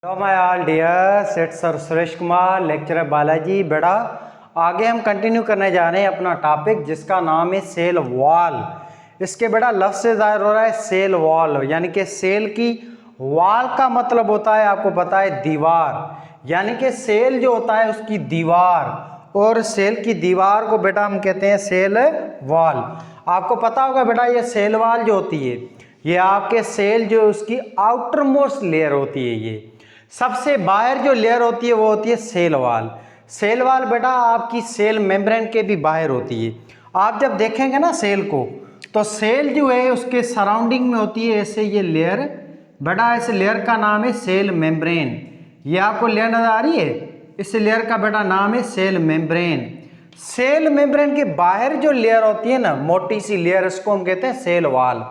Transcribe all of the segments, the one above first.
Hello my all dears, it's sir Suresh Kumar, lecturer Balaji. बेटा आगे हम कंटिन्यू करने जा रहे हैं अपना टॉपिक जिसका नाम है सेल वॉल। इसके बेटा लफ्ज से जाहिर हो रहा है सेल वॉल, यानी कि सेल की वॉल का मतलब होता है, आपको पता है, दीवार। यानी कि सेल जो होता है उसकी दीवार, और सेल की दीवार को बेटा हम कहते हैं सेल वॉल। आपको पता होगा बेटा ये सेल वॉल जो होती है ये आपके सेल जो उसकी आउटर मोस्ट लेयर होती है, ये सबसे बाहर जो लेयर होती है वो होती है सेल वॉल। सेल वॉल बेटा आपकी सेल मेम्ब्रेन के भी बाहर होती है। आप जब देखेंगे ना सेल को, तो सेल जो है उसके सराउंडिंग में होती है ऐसे ये लेयर। बेटा इस लेयर का नाम है सेल मेम्ब्रेन। ये आपको लेयर नजर आ रही है, इस लेयर का बेटा नाम है सेल मेम्ब्रेन। सेल मेम्ब्रेन के बाहर जो लेयर होती है ना, मोटी सी लेयर, इसको हम कहते हैं सेल वॉल।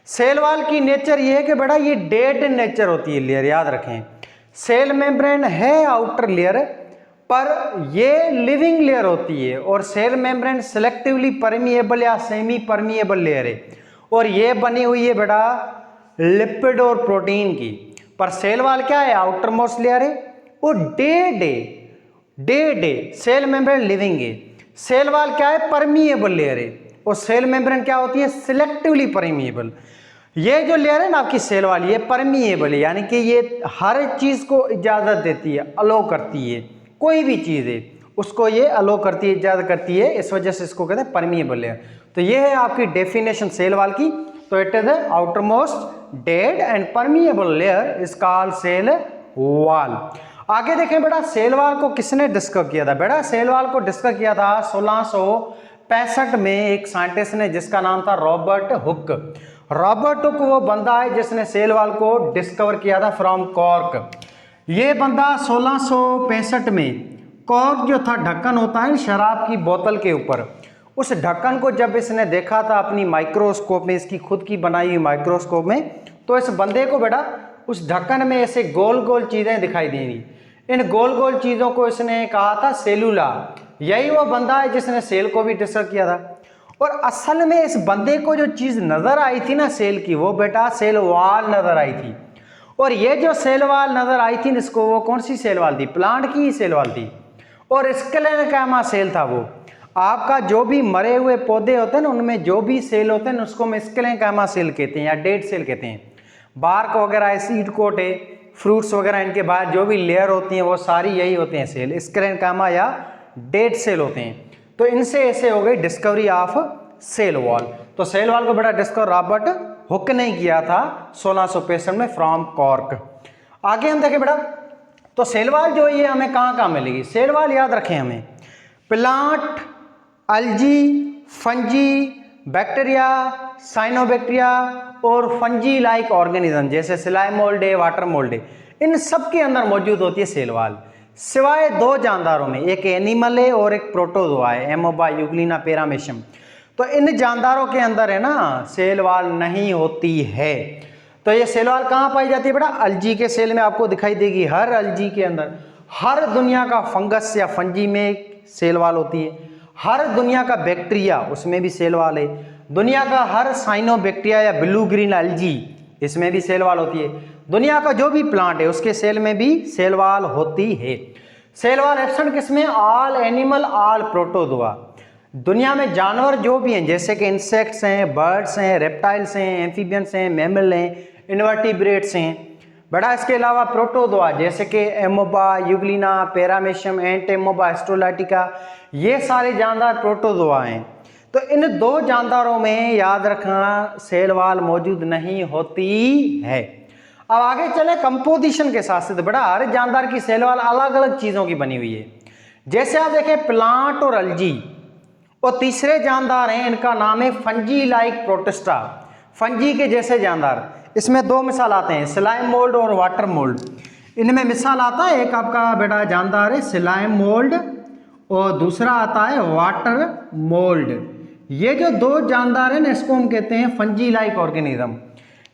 सेल वॉल की नेचर ये है कि बेटा ये डेड नेचर होती है लेयर, याद रखें। सेल मेम्ब्रेन है आउटर लेयर, पर ये लिविंग लेयर होती है, और सेल मेम्ब्रेन सिलेक्टिवली परमिएबल या सेमी परमिएबल लेयर है, और ये बनी हुई है बेटा लिपिड और प्रोटीन की। पर सेल वॉल क्या है, आउटर मोस्ट लेयर है, वो डेड है। सेल मेम्ब्रेन लिविंग है। सेल वॉल क्या है, परमिएबल लेयर है, और सेल मेम्ब्रेन क्या होती है, सिलेक्टिवली परमिएबल। ये जो लेयर है ना आपकी सेल वाली, ये परमिएबल है, यानी कि ये हर चीज को इजाजत देती है, अलो करती है। कोई भी चीज है उसको ये अलो करती है, इजाजत करती है, इस वजह से इसको कहते हैं परमिएबल लेयर। तो ये है आपकी डेफिनेशन सेल वाल की। तो it is outer most dead and permeable layer is called cell wall. आगे देखें बेटा, सेल वॉल को किसने डिस्कवर किया था? बेटा सेल वॉल को डिस्कवर किया था 1665 में एक साइंटिस्ट ने, जिसका नाम था रॉबर्ट हुक। रॉबर्ट हुक वो बंदा है जिसने सेल वॉल को डिस्कवर किया था फ्रॉम कॉर्क। ये बंदा 1665 में, कॉर्क जो था ढक्कन होता है शराब की बोतल के ऊपर, उस ढक्कन को जब इसने देखा था अपनी माइक्रोस्कोप में, इसकी खुद की बनाई हुई माइक्रोस्कोप में, तो इस बंदे को बेटा उस ढक्कन में ऐसे गोल गोल चीजें दिखाई देंगी। इन गोल गोल चीजों को इसने कहा था सेलुला। यही वो बंदा है जिसने सेल को भी डिस्कवर किया था। और असल में इस बंदे को जो चीज नजर आई थी ना सेल की, वो बेटा सेल वॉल नजर आई थी। और ये जो सेल वॉल नजर आई थी इसको, वो कौन सी सेल वॉल थी? प्लांट की सेल वॉल थी, और स्क्लेरेंकाइमा सेल था वो। आपका जो भी मरे हुए पौधे होते हैं ना, उनमें जो भी सेल होते हैं उसको हम स्क्लेरेंकाइमा सेल कहते हैं या डेड सेल कहते हैं। बार्क वगैरह, सीड कोट है, फ्रूट्स वगैरह, इनके बाद जो भी लेयर होती हैं वो सारी यही होते हैं सेल, स्क्लेरेंकाइमा या डेड सेल होते हैं। तो इनसे ऐसे हो गई डिस्कवरी ऑफ सेल वॉल। तो सेल वॉल को बेटा डिस्कवर रॉबर्ट हुक ने किया था 1665 में फ्रॉम कॉर्क। आगे हम देखें बेटा, तो सेल वॉल जो ये हमें कहाँ कहाँ मिलेगी? सेल वॉल याद रखें हमें, प्लांट, अल्जी, फंजी, बैक्टीरिया, साइनोबैक्टीरिया और फंजी लाइक ऑर्गेनिज्म जैसे स्लाइम मोल्ड है, वाटर मोल्ड है, इन सब के अंदर मौजूद होती है सेल वॉल, सिवाय दो जानदारों में, एक एनिमल है और एक प्रोटोजोआ है, एमोबा, यूग्लिना, पेरामेशम। तो इन जानदारों के अंदर है ना सेल वॉल नहीं होती है। तो ये सेल वॉल कहाँ पाई जाती है बेटा? अलजी के सेल में आपको दिखाई देगी। हर अलजी के अंदर, हर दुनिया का फंगस या फंजी में सेल वॉल होती है। हर दुनिया का बैक्टीरिया, उसमें भी सेल वॉल है। दुनिया का हर साइनोबैक्टीरिया या ब्लू ग्रीन अलजी, इसमें भी सेल वॉल होती है। दुनिया का जो भी प्लांट है उसके सेल में भी सेल वॉल होती है। सेल वॉल एब्सेंट किसमें? All animal, all protozoa. दुनिया में जानवर जो भी हैं, जैसे कि इंसेक्ट्स हैं, बर्ड्स हैं, रेप्टाइल्स हैं, एम्फीबियंस हैं, मैमल हैं, इन्वर्टिब्रेट्स हैं। बड़ा इसके अलावा प्रोटोजोआ जैसे कि एमोबा, यूग्लिना, पेरामेशम, एंट एमोबा, एस्ट्रोलाइटिका, ये सारे जानदार प्रोटोजोआ हैं। तो इन दो जानदारों में याद रखना सेल वॉल मौजूद नहीं होती है। अब आगे चले कंपोजिशन के साथ से। तो बड़ा हर जानदार की सेल वॉल अलग अलग चीजों की बनी हुई है। जैसे आप देखें प्लांट और अलजी, और तीसरे जानदार हैं, इनका नाम है फंजी लाइक प्रोटिस्टा, फंजी के जैसे जानदार। इसमें दो मिसाल आते हैं, स्लाइम मोल्ड और वाटर मोल्ड। इनमें मिसाल आता है, एक आपका बेटा जानदार है स्लाइम मोल्ड और दूसरा आता है वाटर मोल्ड। ये जो दो जानदार हैं ना, इसको हम कहते हैं फंजी लाइक ऑर्गेनिज्म।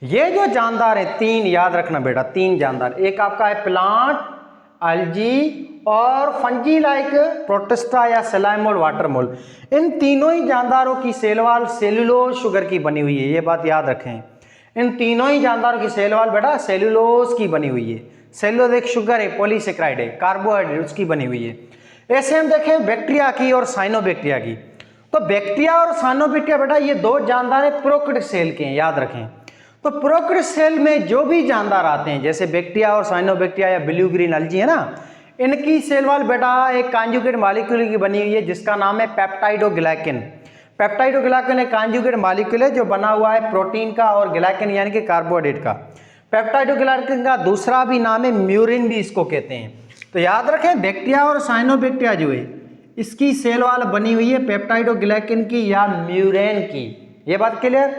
ये जो जानदार है, तीन याद रखना बेटा, तीन जानदार, एक आपका है प्लांट, अलजी और फंजी लाइक प्रोटिस्टा या स्लाइम मोल्ड, वाटर मोल्ड। इन तीनों ही जानदारों की सेल वॉल सेलुलोज शुगर की बनी हुई है, ये बात याद रखें। इन तीनों ही जानदारों की सेल वॉल बेटा सेलुलोज की बनी हुई है, सेलुलोज एक शुगर है, पॉलीसेक्राइड है, कार्बोहाइड्रेट उसकी बनी हुई है। ऐसे हम देखें बैक्टीरिया की और साइनोबैक्टीरिया की। तो बैक्टीरिया और साइनोबैक्टीरिया बेटा ये दो जानदार है प्रोकैरियोटिक सेल के हैं, याद रखें। तो प्रोकैरियोटिक सेल में जो भी जानदार आते हैं जैसे बैक्टीरिया और साइनोबैक्टीरिया या ब्लू ग्रीन अलजी है ना, इनकी सेल वॉल बेटा एक कॉन्जुगेट मॉलिक्यूल की बनी हुई है जिसका नाम है पेप्टाइडोग्लाइकन। पेप्टाइडोग्लाइकन एक कॉन्जुगेट मॉलिक्यूल है जो बना हुआ है प्रोटीन का और ग्लाइकन यानी कि कार्बोहाइड्रेट का। पेप्टाइडोग्लाइकन का दूसरा भी नाम है म्यूरिन भी इसको कहते हैं। तो याद रखें बैक्टीरिया और साइनोबैक्टीरिया जो है इसकी सेल वॉल बनी हुई है पेप्टाइडोग्लाइकन की या म्यूरेन की। ये बात क्लियर।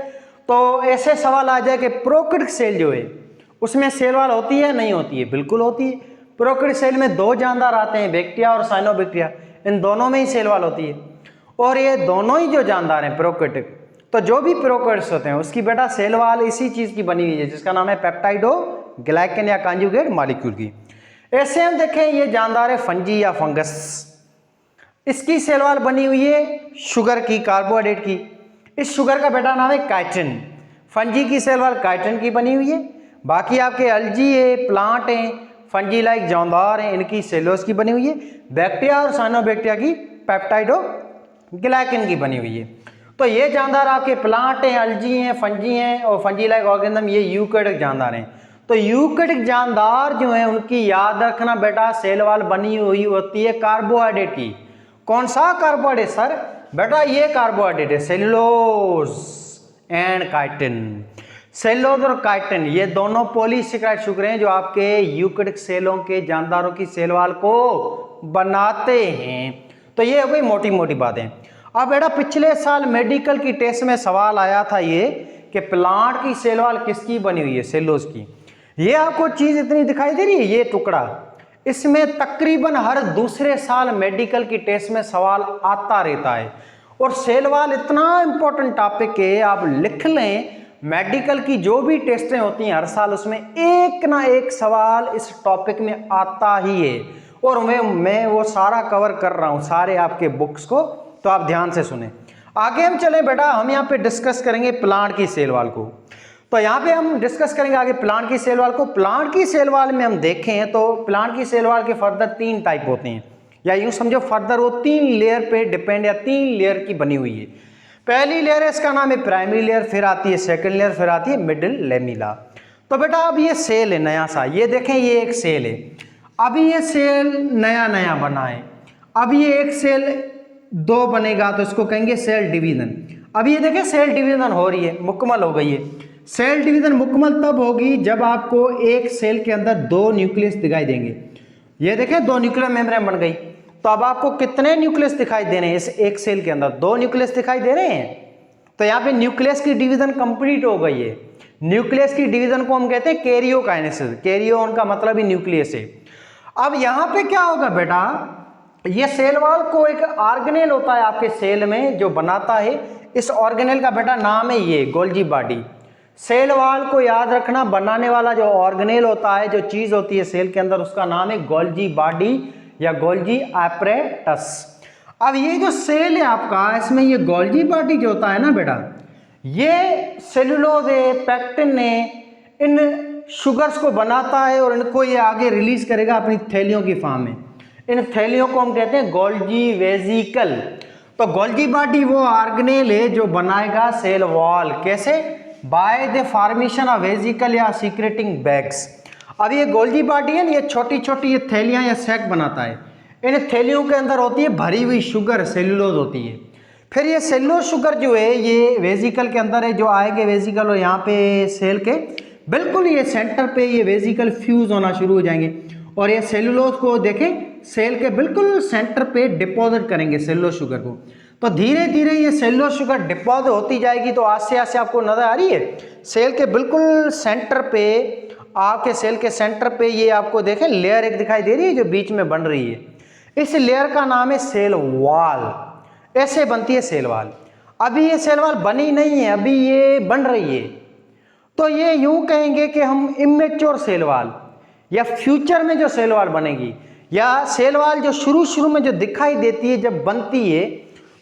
तो ऐसे सवाल आ जाए कि प्रोकैरियोटिक सेल जो है उसमें सेल वॉल होती है नहीं होती है? बिल्कुल होती है। प्रोकैरियोटिक सेल में दो जानदार आते हैं बैक्टीरिया और साइनोबैक्टीरिया, इन दोनों में ही सेल वॉल होती है। और ये दोनों ही जो जानदार हैं प्रोकैरियोटिक, तो जो भी प्रोकैरियोट्स होते हैं उसकी बेटा सेल वॉल इसी चीज की बनी हुई है जिसका नाम है पेप्टाइडोग्लाइकन या कॉन्जुगेट मॉलिक्यूल की। ऐसे हम देखें ये जानदार है फंजी या फंगस, इसकी सेल वॉल बनी हुई है शुगर की, कार्बोहाइड्रेट की। इस शुगर का बेटा नाम है काइटिन। फंजी की सेल वॉल काइटिन की बनी हुई है। बाकी आपके अलजी है, प्लांट हैं, फंजी लाइक जानदार हैं, इनकी सेलुलोज की बनी हुई है। बैक्टीरिया और साइनोबैक्टीरिया की पेप्टाइडोग्लाइकन की बनी हुई है। तो ये जानदार आपके प्लांट हैं, अलजी हैं, फंजी हैं और फंजी लाइक ऑर्गेनिज्म, ये यूकैरियोटिक जानदार हैं। तो यूकैरियोटिक जानदार जो है उनकी याद रखना बेटा सेल वॉल बनी हुई होती है कार्बोहाइड्रेट की। कौन सा कार्बोहाइड्रेट सर? बेटा ये कार्बोहाइड्रेट है सेलुलोज एंड काइटिन। सेलुलोज और काइटिन ये दोनों पॉलीसेकेराइड शुगर हैं जो आपके यूकैरियोटिक सेलों के जानदारों की सेल वॉल को बनाते हैं। तो ये हो गई मोटी मोटी बातें। अब बेटा पिछले साल मेडिकल की टेस्ट में सवाल आया था ये कि प्लांट की सेल वॉल किसकी बनी हुई है? सेलुलोज की। ये आपको चीज इतनी दिखाई दे रही है, ये टुकड़ा, इसमें तकरीबन हर दूसरे साल मेडिकल की टेस्ट में सवाल आता रहता है। और सेल वॉल इतना इंपॉर्टेंट टॉपिक है, आप लिख लें मेडिकल की जो भी टेस्टें होती हैं हर साल उसमें एक ना एक सवाल इस टॉपिक में आता ही है। और मैं वो सारा कवर कर रहा हूँ सारे आपके बुक्स को, तो आप ध्यान से सुने। आगे हम चले बेटा, हम यहाँ पे डिस्कस करेंगे प्लांट की सेल वॉल को। तो यहाँ पे हम डिस्कस करेंगे आगे प्लांट की सेल वॉल को। प्लांट की सेल वॉल में हम देखें तो प्लांट की सेल वॉल के फर्दर 3 टाइप होते हैं, या यूं समझो फर्दर वो 3 लेयर पे डिपेंड या 3 लेयर की बनी हुई है। पहली लेयर है इसका नाम है प्राइमरी लेयर, फिर आती है सेकंड लेयर, फिर आती है मिडिल लेमिला। तो बेटा अब ये सेल है नया सा, ये देखें ये एक सेल है। अभी ये सेल नया नया बना है। अब ये एक सेल 2 बनेगा तो इसको कहेंगे सेल डिवीजन। अब ये देखें सेल डिवीजन हो रही है, मुकम्मल हो गई है। सेल डिवीजन मुकम्मल तब होगी जब आपको एक सेल के अंदर 2 न्यूक्लियस दिखाई देंगे। ये देखें 2 न्यूक्लियर मेम्ब्रेन बन गई। तो अब आपको कितने न्यूक्लियस दिखाई दे रहे हैं? इस एक सेल के अंदर 2 न्यूक्लियस दिखाई दे रहे हैं। तो यहाँ पे न्यूक्लियस की डिवीजन कंप्लीट हो गई है। न्यूक्लियस की डिवीजन को हम कहते हैं कैरियोकाइनेसिस। कैरियोन का मतलब ही न्यूक्लियस है। अब यहाँ पे क्या होगा बेटा, ये सेल वॉल को एक ऑर्गेनेल होता है आपके सेल में जो बनाता है। इस ऑर्गेनेल का बेटा नाम है ये गोल्जी बॉडी। सेल वॉल को याद रखना, बनाने वाला जो ऑर्गेनेल होता है, जो चीज होती है सेल के अंदर, उसका नाम है गोल्जी बॉडी या गोल्जी एपरेटस। अब ये जो सेल है आपका, इसमें ये गोल्जी बॉडी जो होता है ना बेटा, ये सेलुलोज है, पैक्टिन है, इन शुगर्स को बनाता है और इनको ये आगे रिलीज करेगा अपनी थैलियों की फॉर्म में। इन थैलियों को हम कहते हैं गोल्जी वेजिकल। तो गोल्जी बॉडी वो ऑर्गेनेल है जो बनाएगा सेल वॉल। कैसे? By the formation of vesicle या सीक्रेटिंग बैग्स। अब ये गोल्जी बॉडी है ना, ये छोटी छोटी ये थैलियां या सैक बनाता है। इन थैलियों के अंदर होती है भरी हुई शुगर, सेलुलोज होती है। फिर ये सेलुलोज शुगर जो है ये वेजिकल के अंदर है, जो आएंगे वेजिकल और यहाँ पे सेल के बिल्कुल ये सेंटर पे ये वेजिकल फ्यूज होना शुरू हो जाएंगे और ये सेलुलोज को देखें सेल के बिल्कुल सेंटर पे डिपॉजिट करेंगे सेलुलोज शुगर को। तो धीरे धीरे ये सेलुलोज शुगर डिपॉजिट होती जाएगी। तो आस्ते आस्ते आपको नजर आ रही है सेल के बिल्कुल सेंटर पे, आपके सेल के सेंटर पे ये आपको देखें लेयर एक दिखाई दे रही है जो बीच में बन रही है। इस लेयर का नाम है सेल वॉल। ऐसे बनती है सेल वॉल। अभी ये सेल वॉल बनी नहीं है, अभी ये बन रही है। तो ये यूं कहेंगे कि हम इमेच्योर सेल वॉल या फ्यूचर में जो सेल वॉल बनेगी, या सेल वॉल जो शुरू में जो दिखाई देती है जब बनती है,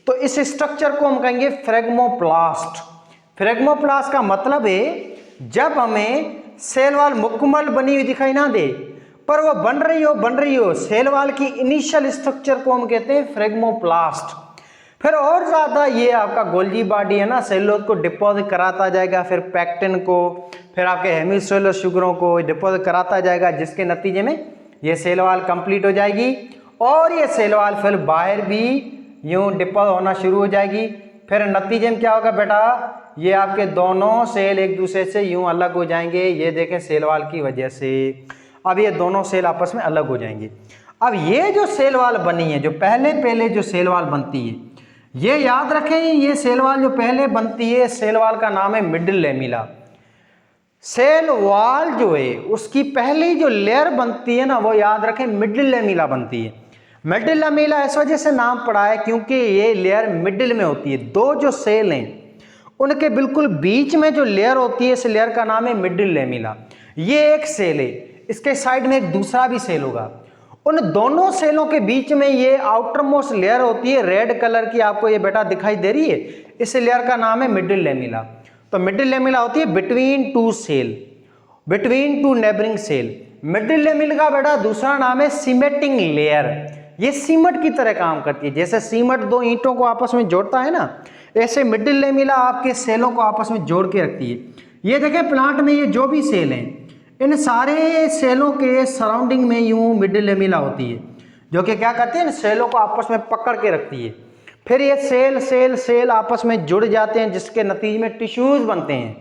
तो इस स्ट्रक्चर को हम कहेंगे फ्रेगमोप्लास्ट। फ्रेगमोप्लास्ट का मतलब है जब हमें सेल वॉल मुकम्मल बनी हुई दिखाई ना दे, पर वो बन रही हो सेल वॉल की इनिशियल स्ट्रक्चर को हम कहते हैं फ्रेगमोप्लास्ट। फिर और ज़्यादा ये आपका गोल्जी बॉडी है ना, सेलुलोज को डिपॉजिट कराता जाएगा, फिर पैक्टिन को, फिर आपके हेमिसेलुलर शुगरों को डिपॉजिट कराता जाएगा, जिसके नतीजे में ये सेल वॉल कंप्लीट हो जाएगी और ये सेल वॉल फिर बाहर भी यूँ डिपॉजिट होना शुरू हो जाएगी। फिर नतीजे में क्या होगा बेटा, ये आपके दोनों सेल एक दूसरे से यूँ अलग हो जाएंगे। ये देखें सेल वॉल की वजह से अब ये दोनों सेल आपस में अलग हो जाएंगे। अब ये जो सेल वॉल बनी है, जो पहले जो सेल वॉल बनती है, ये याद रखें, ये सेल वॉल जो पहले बनती है, सेल वॉल का नाम है मिडिल लेमिला। सेल वॉल जो है उसकी पहली जो लेयर बनती है ना, वो याद रखें मिडिल लेमिला बनती है। मिडिल लेमिला इस वजह से नाम पड़ा है क्योंकि ये लेयर मिडिल में होती है। दो जो सेल हैं उनके बिल्कुल बीच में जो लेयर होती है, इस लेयर का नाम है मिडिल लेमिला। ये एक सेल है, इसके साइड में एक दूसरा भी सेल होगा। उन दोनों सेलों के बीच में ये आउटर मोस्ट लेयर होती है रेड कलर की, आपको ये बेटा दिखाई दे रही है, इस लेयर का नाम है मिडिल लेमिला। तो मिडिल लेमिला होती है between two cell, between two neighbouring cell. Middle lamella का बेटा दूसरा नाम है सीमेटिंग लेयर। ये सीमेंट की तरह काम करती है, जैसे सीमेंट दो ईंटों को आपस में जोड़ता है ना, ऐसे मिडिल लेमिला आपके सेलों को आपस में जोड़ के रखती है। ये देखें प्लांट में ये जो भी सेल हैं, इन सारे सेलों के सराउंडिंग में यूं मिडिल लेमिला होती है, जो कि क्या करती है, इन सेलों को आपस में पकड़ के रखती है। फिर ये सेल आपस में जुड़ जाते हैं, जिसके नतीजे में टिश्यूज बनते हैं।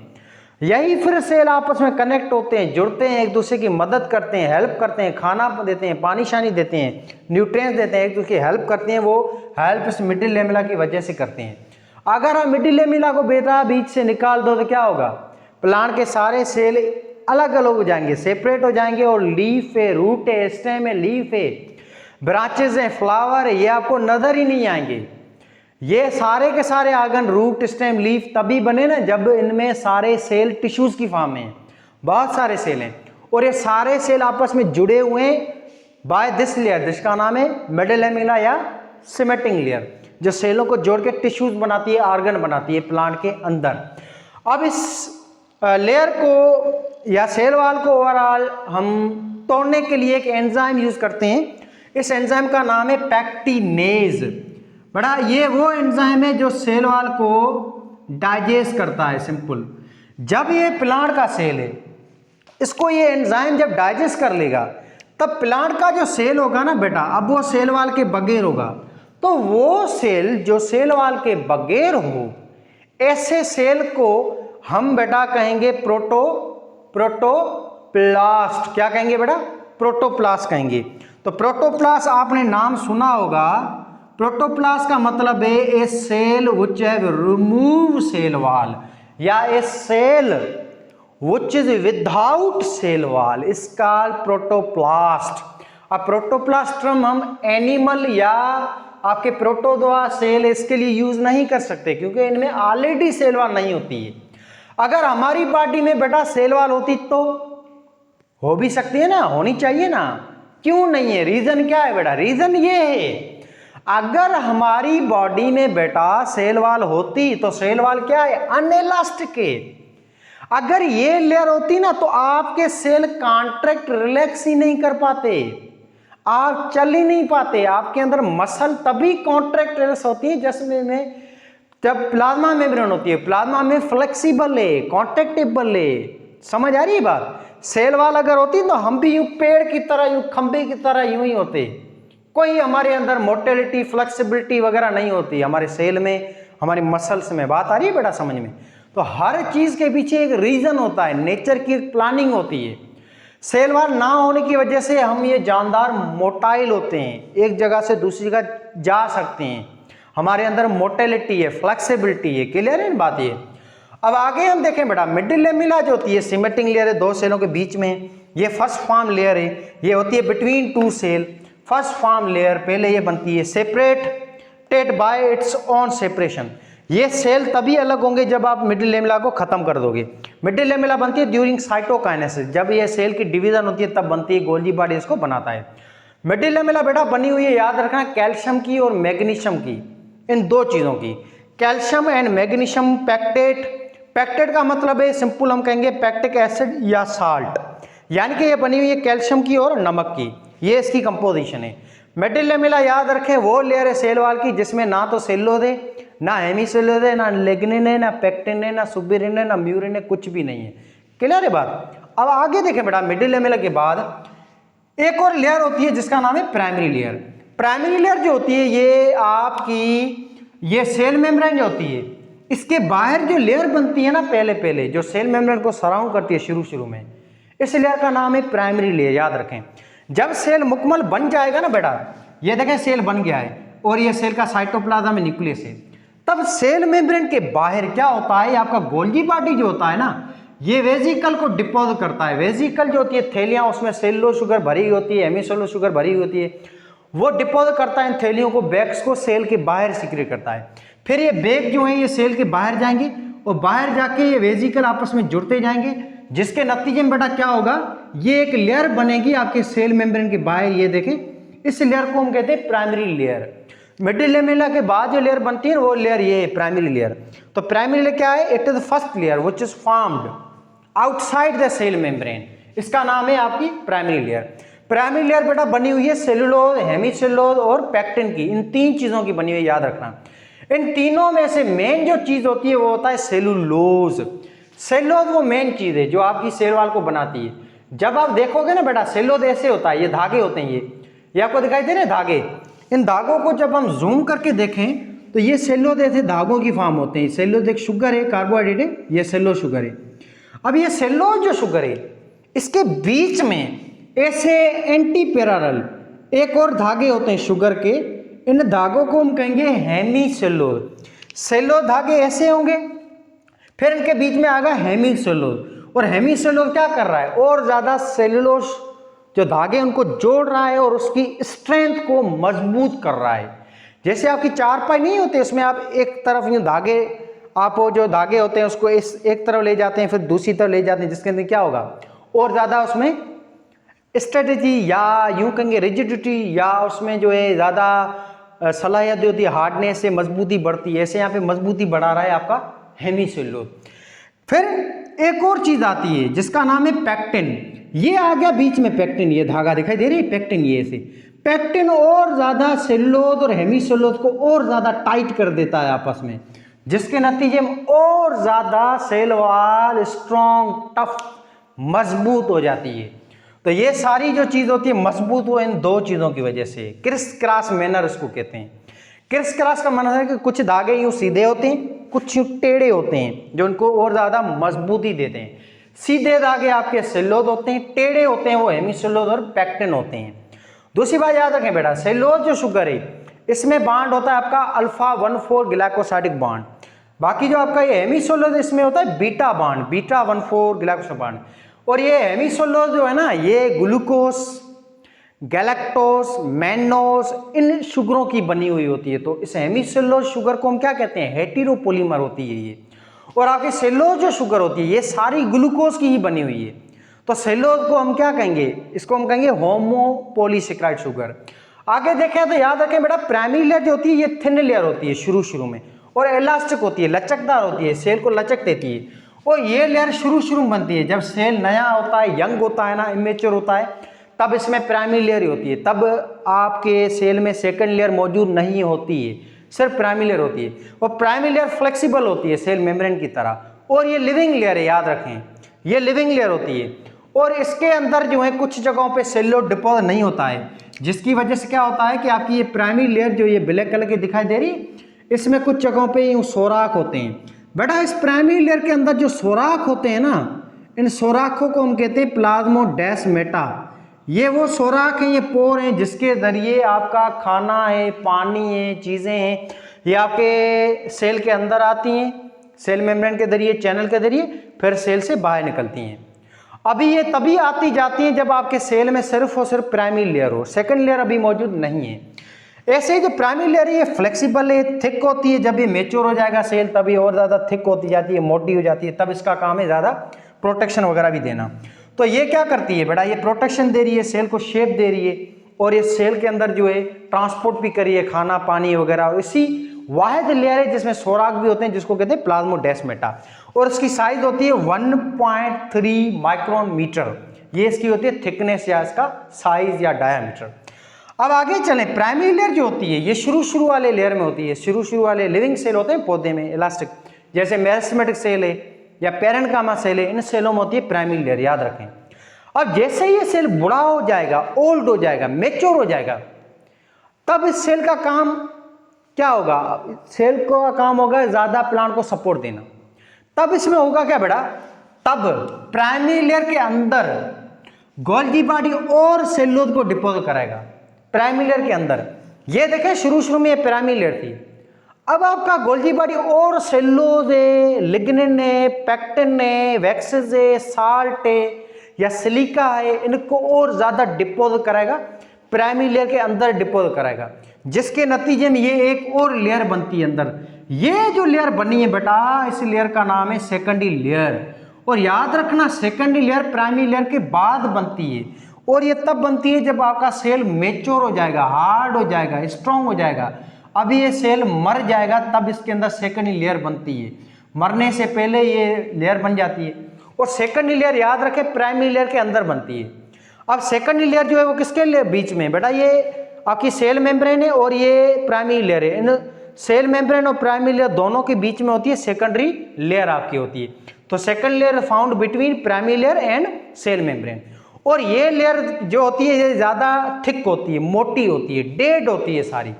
यही फिर सेल आपस में कनेक्ट होते हैं, जुड़ते हैं, एक दूसरे की मदद करते हैं, हेल्प करते हैं, खाना देते हैं, पानी शानी देते हैं, न्यूट्रिएंट्स देते हैं, एक दूसरे की हेल्प करते हैं। वो हेल्प इस मिडिल लेमिला की वजह से करते हैं। अगर हम मिडिल लेमिला को बेटा बीच से निकाल दो तो क्या होगा, प्लांट के सारे सेल अलग अलग हो जाएंगे, सेपरेट हो जाएंगे, और लीफ है, रूट है, स्टेम है, लीफ है, ब्रांचेस है, फ्लावर है, ये आपको नजर ही नहीं आएंगे। ये सारे के सारे आर्गन, रूट, स्टेम, लीफ तभी बने ना जब इनमें सारे सेल टिश्यूज की फॉर्म में हैं, बहुत सारे सेल हैं, और ये सारे सेल आपस में जुड़े हुए हैं बाय दिस लेयर, जिसका नाम है मिडिल लेमिला या सीमेटिंग लेयर, जो सेलों को जोड़ के टिश्यूज बनाती है, आर्गन बनाती है प्लांट के अंदर। अब इस लेयर को या सेल वॉल को ओवरऑल हम तोड़ने के लिए एक एंजाइम यूज करते हैं। इस एंजाइम का नाम है पैक्टिनेज। बड़ा ये वो एंजाइम है जो सेल वॉल को डाइजेस्ट करता है। सिंपल, जब ये प्लांट का सेल है, इसको ये एंजाइम जब डाइजेस्ट कर लेगा, तब प्लांट का जो सेल होगा ना बेटा, अब वो सेल वॉल के बगैर होगा। तो वो सेल जो सेल वॉल के बगैर हो, ऐसे सेल को हम बेटा कहेंगे प्रोटोप्लास्ट। क्या कहेंगे बेटा? प्रोटोप्लास्ट कहेंगे। तो प्रोटोप्लास्ट आपने नाम सुना होगा। प्रोटोप्लास्ट का मतलब है a cell which have remove cell wall, या a cell which is without cell wall is called protoplast. अब प्रोटोप्लास्ट टर्म हम एनिमल या आपके प्रोटोजोआ सेल इसके लिए यूज नहीं कर सकते, क्योंकि इनमें ऑलरेडी सेल वॉल नहीं होती है। अगर हमारी बॉडी में बेटा सेल वॉल होती तो हो भी सकती है ना, होनी चाहिए ना, क्यों नहीं है? रीजन क्या है बेटा? रीजन ये है, अगर हमारी बॉडी में बेटा सेल वॉल होती तो सेल वॉल क्या है? अनइलास्टिक है। अगर ये लेयर होती ना तो आपके सेल कॉन्ट्रैक्ट रिलैक्स ही नहीं कर पाते, आप चल ही नहीं पाते। आपके अंदर मसल तभी कॉन्ट्रैक्ट रिलैक्स होती है जिसमें जब प्लाज्मा मेम्ब्रेन होती है। प्लाज्मा में फ्लेक्सिबल है, कॉन्ट्रैक्टेबल है। समझ आ रही है बात? सेल वॉल अगर होती तो हम भी यूं पेड़ की तरह, यूं खंबे की तरह यूं ही होते, कोई हमारे अंदर मोटेलिटी, फ्लेक्सिबिलिटी वगैरह नहीं होती हमारे सेल में, हमारी मसल्स में। बात आ रही है बेटा समझ में? तो हर चीज के पीछे एक रीजन होता है, नेचर की प्लानिंग होती है। सेल वॉल ना होने की वजह से हम ये जानदार मोटाइल होते हैं, एक जगह से दूसरी जगह जा सकते हैं, हमारे अंदर मोटेलिटी है, फ्लेक्सिबिलिटी है। क्लियर है बात? ये अब आगे हम देखें बेटा, मिडिल लेमिला जो होती है सीमेटिंग लेयर है दो सेलों के बीच में, ये फर्स्ट फॉर्म लेयर है, ये होती है between two cell. First form layer पहले ये बनती है separated by its own separation. ये सेल तभी अलग होंगे जब आप मिडिल लेमिला को खत्म कर दोगे। मिडिल लेमिला बनती है ड्यूरिंग साइटोकाइनेसिस, जब ये सेल की डिवीजन होती है तब बनती है, गोल्जी बॉडी इसको बनाता है। मिडिल लेमिला बेटा बनी हुई है, याद रखना, कैल्शियम की और मैग्नीशियम की, इन दो चीजों की, calcium and magnesium pectate. Pectate का मतलब है सिंपल हम कहेंगे पैक्टिक एसिड या साल्ट। यानी कि ये बनी हुई है कैल्शियम की और नमक की, ये इसकी कंपोजिशन है। मिडिल लेमेला याद रखें वो लेयर है सेल वॉल की जिसमें ना तो सेल्यूलोज है, ना हेमीसेल्यूलोज है, ना लिग्निन है, ना पेक्टिन है, ना सुबेरिन है, ना म्यूरिन है, कुछ भी नहीं है। क्लियर है बात। अब आगे देखें बेटा, मिडिल लेमेला के बाद एक और लेयर होती है जिसका नाम है प्राइमरी लेयर। प्राइमरी लेयर जो होती है ये आपकी ये सेल मेम्ब्रेन जो होती है इसके बाहर जो लेयर बनती है ना, पहले जो सेल मेम्ब्रेन को सराउंड करती है शुरू में, इस लेयर का नाम है प्राइमरी लेयर। याद रखें जब सेल मुकम्मल बन जाएगा ना बेटा, ये देखें सेल बन गया है और ये सेल का साइटोप्लाज्म में न्यूक्लियस है, तब सेल मेम्ब्रेन के बाहर क्या होता है, आपका गोल्गी बॉडी जो होता है ना, ये वेजिकल को डिपोज करता है। वेजिकल जो होती है थैलियां, उसमें सेलुलोज शुगर भरी होती है, हेमीसेल्युलोज शुगर भरी होती है, वो डिपोज करता है इन थैलियों को, बैग्स को सेल के बाहर सिक्रेट करता है। फिर ये बैग जो है ये सेल के बाहर जाएंगे और बाहर जाके ये वेजिकल आपस में जुड़ते जाएंगे, जिसके नतीजे में बेटा क्या होगा, ये एक लेयर बनेगी आपके सेल मेम्ब्रेन के बाहर। ये देखें इस लेयर को हम कहते हैं प्राइमरी लेयर। मिडिल लेमेला के बाद जो लेयर बनती है वो लेयर ये है प्राइमरी लेयर। तो प्राइमरी लेयर क्या है, it is the first layer which is formed outside the cell membrane, इसका नाम है आपकी प्राइमरी लेयर। प्राइमरी लेयर बेटा बनी हुई है सेलुलोज, हेमीसेल्युलोज और पेक्टिन की, इन तीन चीजों की बनी हुई है, याद रखना। इन तीनों में से मेन जो चीज होती है वो होता है सेलुलोज। सेलुलोज वो मेन चीज है जो आपकी सेल वॉल को बनाती है। जब आप देखोगे ना बेटा सेलुलोज ऐसे होता है, ये धागे होते हैं, ये आपको दिखाई दे रहे हैं धागे, इन धागों को जब हम जूम करके देखें तो ये सेलुलोज ऐसे धागों की फॉर्म होते हैं। सेलुलोज एक शुगर है, कार्बोहाइड्रेट है, ये सेलुलोज शुगर है। अब ये सेलुलोज जो शुगर है इसके बीच में ऐसे एंटी पैरेलल एक और धागे होते हैं शुगर के, इन धागों को हम कहेंगे हेमीसेल्युलोज। सेलुलोज धागे ऐसे होंगे, फिर इनके बीच में आएगा हेमीसेल्युलोज, और हेमीसेल्युलोज क्या कर रहा है, और ज्यादा सेलुलोज जो धागे उनको जोड़ रहा है और उसकी स्ट्रेंथ को मजबूत कर रहा है। जैसे आपकी चारपाई नहीं होती उसमें आप एक तरफ यूं धागे, आप वो जो धागे होते हैं उसको इस एक तरफ ले जाते हैं फिर दूसरी तरफ ले जाते हैं, जिसके अंदर क्या होगा, और ज्यादा उसमें स्ट्रेटेजी या यूं कहेंगे रिजिडिटी, या उसमें जो है ज्यादा सलाहियत जो होती है हार्डनेस से मजबूती बढ़ती है। ऐसे यहाँ पे मजबूती बढ़ा रहा है आपका हेमीसेल्युलोज। फिर एक और चीज आती है जिसका नाम है पेक्टिन। ये आ गया बीच में पेक्टिन, ये धागा दिखाई दे रही है पेक्टिन, ये ऐसे पेक्टिन और ज्यादा सेलुलोज और हेमीसेल्युलोज को और ज्यादा टाइट कर देता है आपस में, जिसके नतीजे में और ज्यादा सेल वॉल स्ट्रॉन्ग टफ मजबूत हो जाती है। तो ये सारी जो चीज होती है मजबूत वो इन दो चीजों की वजह से, क्रिस क्रॉस मैनर इसको कहते हैं। क्रिस क्रॉस का मतलब है कि कुछ धागे यूं सीधे होते हैं, कुछ यूं टेढ़े होते हैं जो उनको और ज्यादा मजबूती देते हैं। सीधे धागे आपके सेलुलोज होते हैं, टेढ़े होते हैं वो हेमीसेल्युलोज और पेक्टिन होते हैं। दूसरी बात याद रखें बेटा, सेलुलोज जो शुगर है इसमें बांड होता है आपका अल्फा 1,4 ग्लाइकोसाइडिक बांड, बाकी जो आपका ये हेमीसेल्युलोज इसमें होता है beta bond, beta 1,4 glycosidic bond. और ये हेमीसेल्युलोज जो है ना, ये ग्लूकोज, गैलेक्टोज, मैनोज इन शुगरों की बनी हुई होती है। तो इस हेमीसेल्युलोज शुगर को हम क्या कहते हैं, हेटेरोपोलीमर होती है ये। और आपकी सेलुलोज जो शुगर होती है ये सारी ग्लूकोज की ही बनी हुई है। तो सेलुलोज को हम क्या कहेंगे, इसको हम कहेंगे होमोपोलीसेक्राइड शुगर। आगे देखें तो याद रखें बेटा, प्राइमरी लेयर जो होती है ये थिन लेयर होती है शुरू में, और इलास्टिक होती है, लचकदार होती है, सेल को लचक देती है। और ये लेयर शुरू में बनती है जब सेल नया होता है, यंग होता है ना, इमेच्योर होता है, तब इसमें प्राइमरी लेयर होती है। तब आपके सेल में सेकंड लेयर मौजूद नहीं होती है, सिर्फ प्राइमरी लेयर होती है। और प्राइमरी लेयर फ्लेक्सिबल होती है सेल मेम्ब्रेन की तरह, और ये लिविंग लेयर है, याद रखें ये लिविंग लेयर होती है। और इसके अंदर जो है कुछ जगहों पे सेलुलोज डिपोजिट नहीं होता है, जिसकी वजह से क्या होता है कि आपकी ये प्राइमरी लेयर जो ये ब्लैक कलर की दिखाई दे रही, इसमें कुछ जगहों पे यूं सोराख होते हैं। बेटा इस प्राइमरी लेयर के अंदर जो सोराख होते हैं ना, इन सोराखों को हम कहते हैं प्लाज्मोडेस्माटा। ये वो सोराख हैं, ये पोर हैं जिसके जरिए आपका खाना है, पानी है, चीज़ें हैं, ये आपके सेल के अंदर आती हैं, सेल मेम्ब्रेन के जरिए, चैनल के जरिए, फिर सेल से बाहर निकलती हैं। अभी ये तभी आती जाती हैं जब आपके सेल में सिर्फ और सिर्फ प्राइमरी लेयर हो, सेकंड लेयर अभी मौजूद नहीं है। ऐसे ही जो प्राइमरी लेयर है ये फ्लेक्सिबल है, थिक होती है, जब ये मेच्योर हो जाएगा सेल तभी और ज़्यादा थिक होती जाती है, मोटी हो जाती है, तब इसका काम है ज़्यादा प्रोटेक्शन वगैरह भी देना। तो ये क्या करती है बेटा, ये प्रोटेक्शन दे रही है, सेल को शेप दे रही है, और ये सेल के अंदर जो है ट्रांसपोर्ट भी कर रही है खाना पानी वगैरह। और इसी वाहिद लेयर है जिसमें सोराख भी होते हैं, जिसको कहते हैं प्लाज्मोडेस्माटा, और इसकी साइज होती है 1.3 माइक्रोन मीटर, ये इसकी होती है थिकनेस या इसका साइज या डायामीटर। अब आगे चलें, प्राइमरी लेयर जो होती है ये शुरू वाले लेयर में होती है। शुरू वाले लिविंग सेल होते हैं पौधे में इलास्टिक, जैसे मेरिस्टेमेटिक सेल है या पैरेन्काइमा सेल है, इन सेलों में होती है प्राइमरी लेयर, याद रखें। अब जैसे ये सेल बूढ़ा हो जाएगा, ओल्ड हो जाएगा, मैच्योर हो जाएगा, तब इस सेल का काम क्या होगा? सेल का काम होगा ज्यादा प्लांट को सपोर्ट देना। तब इसमें होगा क्या बेटा? तब प्राइमरी लेयर के अंदर गोल्गी बॉडी और सेलुलोज को डिपोजिट कराएगा प्राइमरी लेयर के अंदर। ये देखें शुरू में ये प्राइमरी लेयर थी, अब आपका गोल्गी बॉडी और सेलुलोज है, लिग्निन है, पैक्टिन है, वैक्सेस है, साल्ट है या सिलिका है, इनको और ज्यादा डिपोजिट कराएगा प्राइमरी लेयर के अंदर, डिपोजिट कराएगा, जिसके नतीजे में ये एक और लेयर बनती है अंदर। ये जो लेयर बनी है बेटा, इस लेयर का नाम है सेकेंडरी लेयर। और याद रखना सेकेंडरी लेयर प्राइमरी लेयर के बाद बनती है, और ये तब बनती है जब आपका सेल मेच्योर हो जाएगा, हार्ड हो जाएगा, स्ट्रांग हो जाएगा। अभी ये सेल मर जाएगा तब इसके अंदर सेकेंडरी लेयर बनती है, मरने से पहले ये लेयर बन जाती है। और सेकेंडरी लेयर याद रखें प्राइमरी लेयर के अंदर बनती है। अब सेकेंडरी लेयर जो है वो किसके बीच में बेटा? ये आपकी सेल मेम्ब्रेन है और ये प्राइमरी लेयर है। इन सेल मेम्ब्रेन और प्राइमरी लेयर दोनों के बीच में होती है सेकेंडरी लेयर आपकी होती है। तो second layer found between primary layer and cell membrane. और ये लेयर जो होती है ये ज्यादा थिक होती है, मोटी होती है, डेड होती है सारी।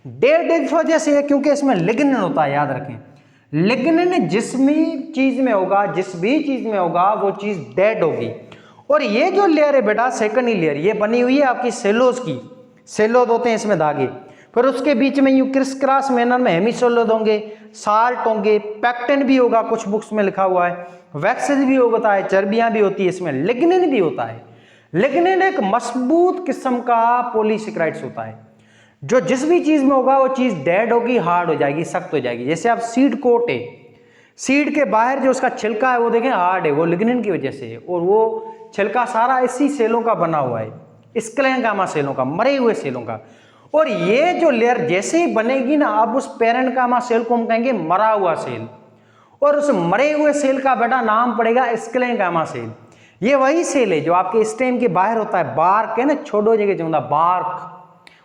डेड इस वजह से क्योंकि इसमें लिग्निन होता है, याद रखें। लिग्निन जिस भी चीज में होगा वो चीज डेड होगी। और ये जो लेयर है बेटा सेकेंडरी लेयर, ये बनी हुई है आपकी सेलोज की। सेलोज होते हैं इसमें धागे, फिर उसके बीच में यूं क्रिस क्रॉस मैनर में हेमिसेलोज होंगे, साल्ट होंगे, पैक्टिन भी होगा, कुछ बुक्स में लिखा हुआ है, वैक्सेस भी होता है, चर्बियां भी होती है, इसमें लिग्निन भी होता है। लिग्निन एक मजबूत किस्म का पॉलीसेकेराइड्स होता है, जो जिस भी चीज में होगा वो चीज डेड होगी, हार्ड हो जाएगी, सख्त हो जाएगी। जैसे आप सीड कोट है, सीड के बाहर जो उसका छिलका है वो देखें हार्ड है, वो लिग्निन की वजह से है। और वो छिलका सारा इसी सेलों का बना हुआ है, स्क्लेरेंकाइमा सेलों का, मरे हुए सेलों का। और ये जो लेयर जैसे ही बनेगी ना, अब उस पैरेन्काइमा सेल को हम कहेंगे मरा हुआ सेल, और उस मरे हुए सेल का बेटा नाम पड़ेगा स्क्लेरेंकाइमा सेल। ये वही सेल है जो आपके स्टेम के बाहर होता है, बार्क है ना, छोड़ो जगह जो होता है बार्क,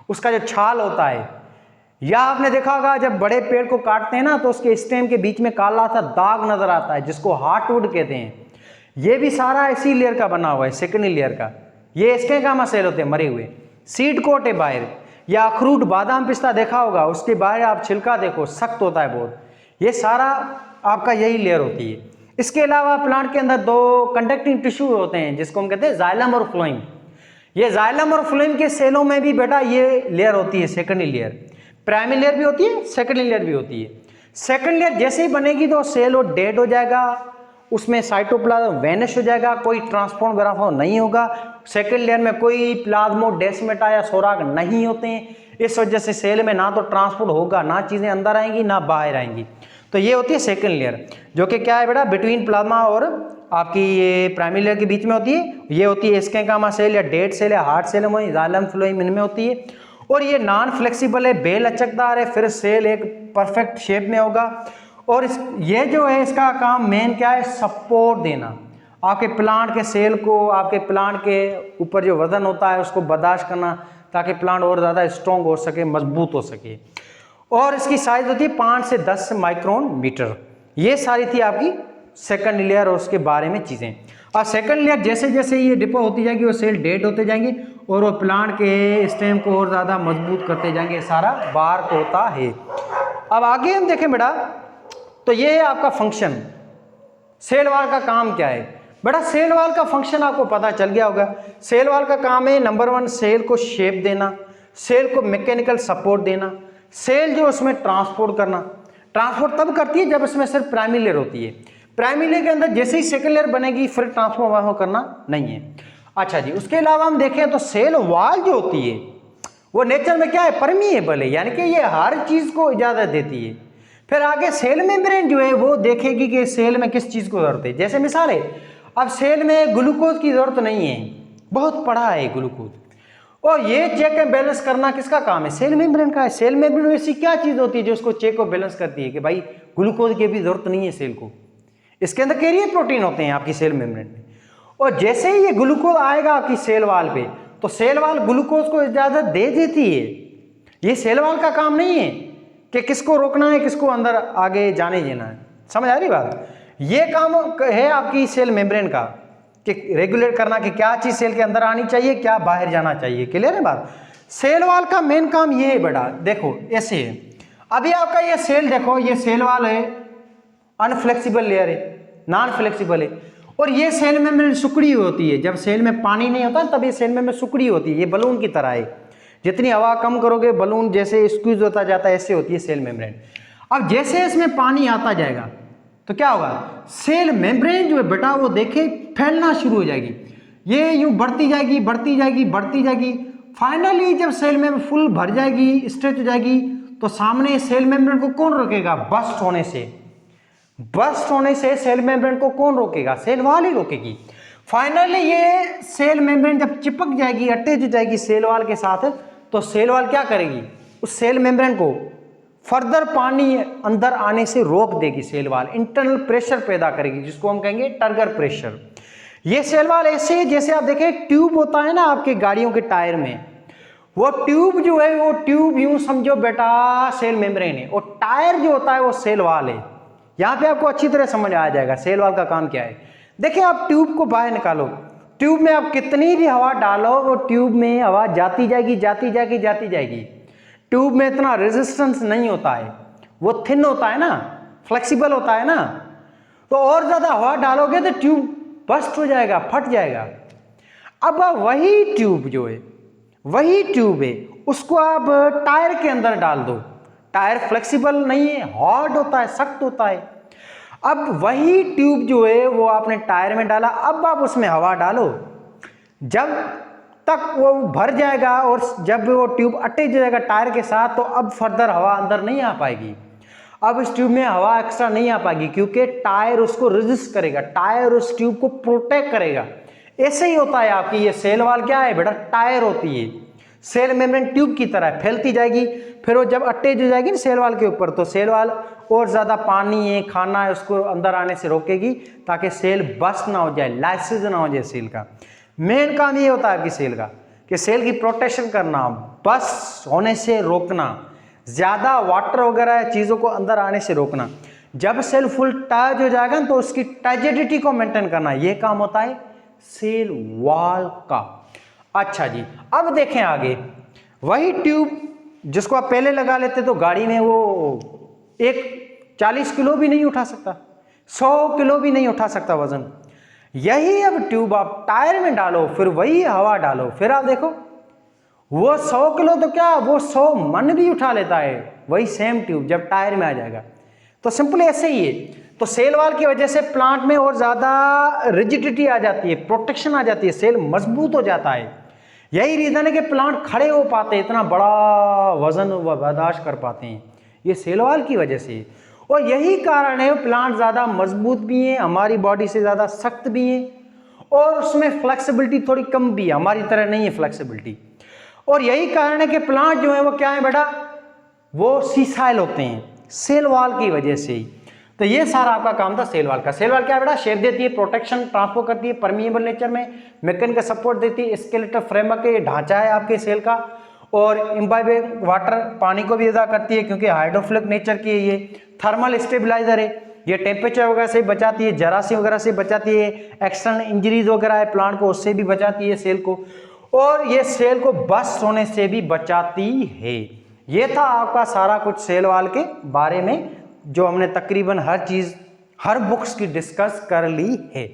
उसका जो छाल होता है। या आपने देखा होगा जब बड़े पेड़ को काटते हैं ना तो उसके स्टेम के बीच में काला सा दाग नजर आता है, जिसको हार्टवुड कहते हैं। ये भी सारा इसी लेयर का बना हुआ है, सेकेंडरी लेयर का। ये स्क्लेरेंकाइमा सेल होते हैं मरे हुए। सीड कोट है बाहर, या अखरूट बादाम पिस्ता देखा होगा, उसके बाहर आप छिलका देखो, सख्त होता है बहुत। ये सारा आपका यही लेयर होती है। इसके अलावा प्लांट के अंदर दो कंडक्टिंग टिश्यू होते हैं जिसको हम कहते हैं जाइलम और फ्लोएम। ये जाइलम और फ्लोएम के सेलों में भी बेटा ये लेयर होती है सेकेंडरी लेयर। प्राइमरी लेयर भी होती है, सेकेंडरी लेयर भी होती है। सेकेंड लेयर जैसे ही बनेगी तो सेल वो डेड हो जाएगा, उसमें साइटोप्लाज्म वैनिश हो जाएगा, कोई ट्रांसपोर्ट नहीं होगा। सेकेंड लेयर में कोई प्लाज्मोडेस्माटा या सोराग नहीं होते हैं, इस वजह से सेल में ना तो ट्रांसपोर्ट होगा, ना चीज़ें अंदर आएंगी ना बाहर आएंगी। तो ये होती है सेकेंड लेयर, जो कि क्या है बेटा बिटवीन प्लाज्मा और आपकी ये प्राइमरी लेयर के बीच में होती है। ये होती है स्क्लेरेंकाइमा सेल या डेड सेल या हार्ड सेल में, जाइलम फ्लोएम इनमें होती है। और ये नॉन फ्लेक्सिबल है, बेलचकदार है, फिर सेल एक परफेक्ट शेप में होगा। और ये जो है इसका काम मेन क्या है? सपोर्ट देना, आपके प्लांट के सेल को, आपके प्लांट के ऊपर जो वजन होता है उसको बर्दाश्त करना, ताकि प्लांट और ज़्यादा स्ट्रॉन्ग हो सके, मजबूत हो सके। और इसकी साइज होती है 5 से 10 माइक्रोन मीटर। ये सारी थी आपकी सेकंड लेयर और उसके बारे में चीज़ें। और सेकंड लेयर जैसे जैसे ये डिपो होती जाएगी वो सेल डेड होते जाएंगे और वो प्लांट के स्टेम को और ज़्यादा मजबूत करते जाएंगे, सारा बार्क होता है। अब आगे हम देखें बेटा, तो ये है आपका फंक्शन। सेल वॉल का काम क्या है बेटा? सेल वॉल का फंक्शन आपको पता चल गया होगा। सेल वॉल का काम है नंबर 1 सेल को शेप देना, सेल को मैकेनिकल सपोर्ट देना, सेल जो उसमें ट्रांसपोर्ट करना। ट्रांसपोर्ट तब करती है जब इसमें सिर्फ प्राइमरी लेयर होती है। प्राइमरी लेयर के अंदर जैसे ही सेकेंड लेयर बनेगी फिर ट्रांसपोर्ट करना नहीं है। अच्छा जी, उसके अलावा हम देखें तो सेल वॉल जो होती है वो नेचर में क्या है? परमिएबल है, यानी कि ये हर चीज को इजाजत देती है। फिर आगे सेल मेम्ब्रेन जो है वो देखेगी कि सेल में किस चीज को जरूरत है। जैसे मिसाल है, अब सेल में ग्लूकोज की जरूरत नहीं है, बहुत पड़ा है ग्लूकोज, और ये चेक एंड बैलेंस करना किसका काम है? सेल मेम्ब्रेन का है। सेल मेम्ब्रेन ऐसी क्या चीज होती है जो उसको चेक और बैलेंस करती है कि भाई ग्लूकोज की भी जरूरत नहीं है सेल को? इसके अंदर कैरियर प्रोटीन होते हैं आपकी सेल मेम्ब्रेन में। और जैसे ही ये ग्लूकोज आएगा आपकी सेल वाल पे, तो सेल वाल ग्लूकोज को इजाजत दे देती है। ये सेल वाल का काम नहीं है कि किसको रोकना है, किसको अंदर आगे जाने देना है। समझ आ रही बात? ये काम है आपकी सेल मेम्ब्रेन का कि रेगुलेट करना कि क्या चीज सेल के अंदर आनी चाहिए, क्या बाहर जाना चाहिए। क्लियर है बात? सेल वाल का मेन काम ये है बेटा, देखो ऐसे है। अभी आपका ये सेल देखो, ये सेल वाल है, अनफ्लेक्सिबल लेयर है, नॉन फ्लेक्सिबल है। और ये सेल मेम्ब्रेन सिकुड़ी होती है। जब सेल में पानी नहीं होता तब ये सेल मेम्ब्रेन सिकुड़ी होती है। ये बलून की तरह है, जितनी हवा कम करोगे बलून जैसे स्क्वीज होता जाता है, ऐसे होती है सेल मेम्ब्रेन। अब जैसे इसमें पानी आता जाएगा तो क्या होगा, सेल मेम्ब्रेन जो है बेटा वो देखे फैलना शुरू हो जाएगी। ये यूं बढ़ती जाएगी, बढ़ती जाएगी, बढ़ती जाएगी। फाइनली जब सेल में फुल भर जाएगी, स्ट्रेच हो जाएगी, तो सामने सेल मेम्ब्रेन को कौन रोकेगा? बस्ट होने से। बस्ट होने से सेल मेम्ब्रेन को कौन रोकेगा? सेल वाल ही रोकेगी। फाइनली ये सेल मेम्ब्रेन जब चिपक जाएगी, अटैच हो जाएगी सेल वाल के साथ, तो सेल वाल क्या करेगी? उस सेल मेम्ब्रेन को फर्दर पानी अंदर आने से रोक देगी। सेल वाल इंटरनल प्रेशर पैदा करेगी, जिसको हम कहेंगे टर्गर प्रेशर। ये सेल वाल ऐसे है जैसे आप देखें ट्यूब होता है ना आपके गाड़ियों के टायर में, वो ट्यूब जो है, वो ट्यूब यूं समझो बेटा सेल मेम्ब्रेन है, और टायर जो होता है वो सेल वाल है। यहां पे आपको अच्छी तरह समझ आ जाएगा सेल वाल का काम क्या है। देखिए आप ट्यूब को बाहर निकालो, ट्यूब में आप कितनी भी हवा डालो, वो ट्यूब में हवा जाती जाएगी, जाती जाएगी, जाती जाएगी। ट्यूब में इतना रेजिस्टेंस नहीं होता है, वो थिन होता है ना, फ्लेक्सिबल होता है ना। तो और ज्यादा हवा डालोगे तो ट्यूब बस्ट हो जाएगा, फट जाएगा। अब वही ट्यूब जो है, वही ट्यूब है, उसको आप टायर के अंदर डाल दो। टायर फ्लेक्सिबल नहीं है, हार्ड होता है, सख्त होता है। अब वही ट्यूब जो है वो आपने टायर में डाला, अब आप उसमें हवा डालो, जब तक वो भर जाएगा और जब वो ट्यूब अटैच हो जाएगा टायर के साथ, तो अब फर्दर हवा अंदर नहीं आ पाएगी। अब इस ट्यूब में हवा एक्स्ट्रा नहीं आ पाएगी, क्योंकि टायर उसको रेजिस्ट करेगा, टायर उस ट्यूब को प्रोटेक्ट करेगा। ऐसे ही होता है आपकी ये सेल वाल क्या है बेटा, टायर होती है। सेल मेम्ब्रेन ट्यूब की तरह फैलती जाएगी, फिर वो जब अटैच हो जाएगी ना सेल वाल के ऊपर, तो सेल वाल और ज्यादा पानी है, खाना है, उसको अंदर आने से रोकेगी, ताकि सेल बस्ट ना हो जाए, लाइसिस ना हो जाए। सेल का मेन काम ये होता है आपकी सेल का, कि सेल की प्रोटेक्शन करना, बस्ट होने से रोकना, ज्यादा वाटर वगैरह चीजों को अंदर आने से रोकना। जब सेल फुल टाइट हो जाएगा तो उसकी टाइजिडिटी को मेंटेन करना, यह काम होता है सेल वाल का। अच्छा जी, अब देखें आगे, वही ट्यूब जिसको आप पहले लगा लेते तो गाड़ी में वो एक 40 किलो भी नहीं उठा सकता, 100 किलो भी नहीं उठा सकता वजन। यही अब ट्यूब आप टायर में डालो, फिर वही हवा डालो, फिर आप देखो वो 100 किलो तो क्या, वो 100 मन भी उठा लेता है, वही सेम ट्यूब जब टायर में आ जाएगा। तो सिंपली ऐसे ही है। तो सेल वाल की वजह से प्लांट में और ज्यादा रिजिडिटी आ जाती है, प्रोटेक्शन आ जाती है, सेल मजबूत हो जाता है। यही रीजन है कि प्लांट खड़े हो पाते हैं, इतना बड़ा वजन बर्दाश्त कर पाते हैं, ये सेल वाल की वजह से। और यही कारण है प्लांट ज्यादा मजबूत भी हैं, हमारी बॉडी से ज्यादा सख्त भी हैं, और उसमें फ्लेक्सिबिलिटी थोड़ी कम भी है, हमारी तरह नहीं है फ्लेक्सिबिलिटी। और यही कारण है कि प्लांट जो है वो क्या है बेटा, वो सीसाइल होते हैं सेल वाल की वजह से ही। तो ये सारा आपका काम था सेल वाल का। सेल वाल क्या है बेटा, शेप देती है, प्रोटेक्शन ट्रांसफर करती है, परमिएबल नेचर में, मैकेनिकल सपोर्ट देती है, स्केलेटल फ्रेमवर्क ये ढांचा है आपके सेल का, और इम्बाइबिंग वाटर पानी को भी अदा करती है, क्योंकि हाइड्रोफिलिक नेचर की है ये। थर्मल स्टेबलाइजर है, ये टेम्परेचर वगैरह से बचाती है, जरासीम वगैरह से बचाती है, एक्सटर्नल इंजरीज वगैरह है प्लांट को, उससे भी बचाती है सेल को, और ये सेल को बस्ट होने से भी बचाती है। ये था आपका सारा कुछ सेल वाल के बारे में, जो हमने तकरीबन हर चीज हर बुक्स की डिस्कस कर ली है।